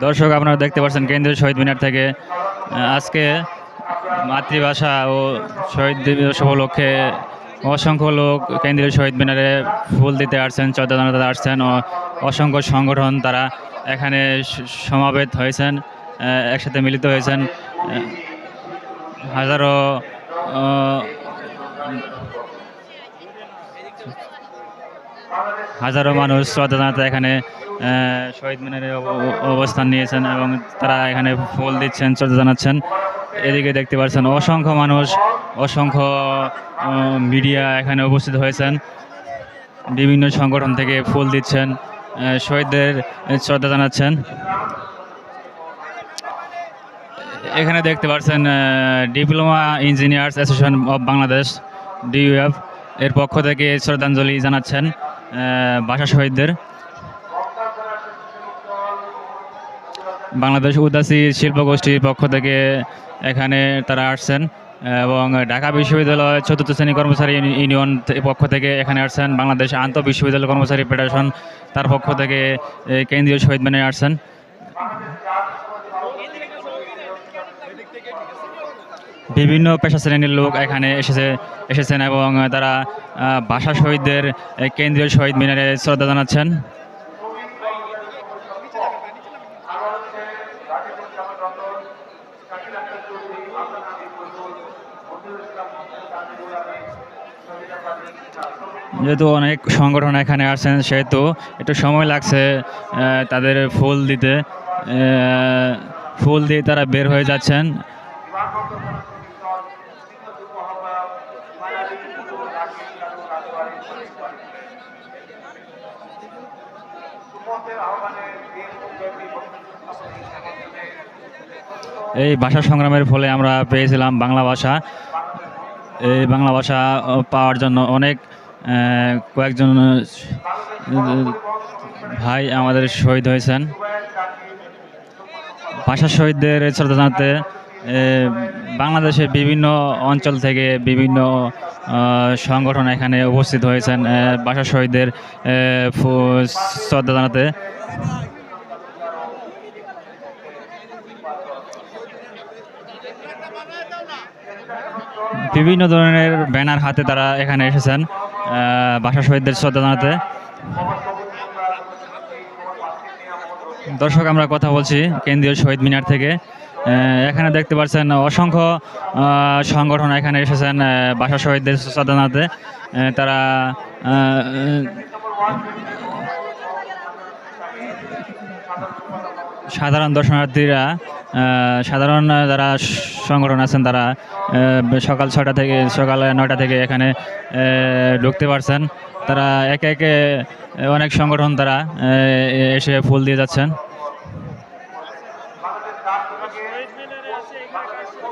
দর্শক আপনারা দেখতে পাচ্ছেন কেন্দ্রীয় শহীদ মিনার থেকে আজকে মাতৃভাষা ও শহীদ দিবস উপলক্ষে অসংখ্য লোক কেন্দ্রীয় শহীদ মিনারে ফুল দিতে আসছেন, শ্রদ্ধা জানাতে আসছেন ও অসংখ্য সংগঠন তারা এখানে সমাবেত হয়েছেন, একসাথে মিলিত হয়েছেন। হাজারো হাজারো মানুষ শ্রদ্ধা জানাতে এখানে শহীদ মিনারে অবস্থান নিয়েছেন এবং তারা এখানে ফুল দিচ্ছেন, শ্রদ্ধা জানাচ্ছেন। এদিকে দেখতে পাচ্ছেন অসংখ্য মানুষ, অসংখ্য মিডিয়া এখানে উপস্থিত হয়েছেন, বিভিন্ন সংগঠন থেকে ফুল দিচ্ছেন, শহীদদের শ্রদ্ধা জানাচ্ছেন। এখানে দেখতে পাচ্ছেন diploma engineers association of Bangladesh DUF এর পক্ষ থেকে শ্রদ্ধাঞ্জলি জানাচ্ছেন ভাষা শহীদদের। বাংলাদেশ উদাসী শিল্পগোষ্ঠীর পক্ষ থেকে এখানে তারা আসছেন এবং ঢাকা বিশ্ববিদ্যালয় চতুর্থ শ্রেণী কর্মচারী ইউনিয়ন পক্ষ থেকে এখানে আসছেন। বাংলাদেশ আন্তঃ বিশ্ববিদ্যালয় কর্মচারী ফেডারেশন তার পক্ষ থেকে কেন্দ্রীয় শহীদ মিনারে আসছেন। বিভিন্ন পেশা শ্রেণীর লোক এখানে এসেছেন এবং তারা ভাষা শহীদদের কেন্দ্রীয় শহীদ মিনারে শ্রদ্ধা জানাচ্ছেন। যেহেতু অনেক সংগঠন এখানে আসছেন সেহেতু একটু সময় লাগছে তাদের ফুল দিতে, ফুল দিয়ে তারা বের হয়ে যাচ্ছেন। এই ভাষা সংগ্রামের ফলে আমরা পেয়েছিলাম বাংলা ভাষা। এই বাংলা ভাষা পাওয়ার জন্য অনেক কয়েকজন ভাই আমাদের শহীদ হয়েছেন। ভাষা শহীদদের শ্রদ্ধা জানাতে বাংলাদেশের বিভিন্ন অঞ্চল থেকে বিভিন্ন সংগঠন এখানে উপস্থিত হয়েছেন ভাষা শহীদদের শ্রদ্ধা জানাতে। বিভিন্ন ধরনের ব্যানার হাতে তারা এখানে এসেছেন ভাষা শহীদদের শ্রদ্ধা জানাতে। দর্শক আমরা কথা বলছি কেন্দ্রীয় শহীদ মিনার থেকে। এখানে দেখতে পাচ্ছেন অসংখ্য সংগঠন এখানে এসেছেন ভাষা শহীদদের শ্রদ্ধা জানাতে। তারা সাধারণ দর্শনার্থীরা, সাধারণ যারা সংগঠন আছেন তারা সকাল 9টা থেকে এখানে ঢুকতে পারছেন। তারা একে একে অনেক সংগঠন তারা এসে ফুল দিয়ে যাচ্ছেন।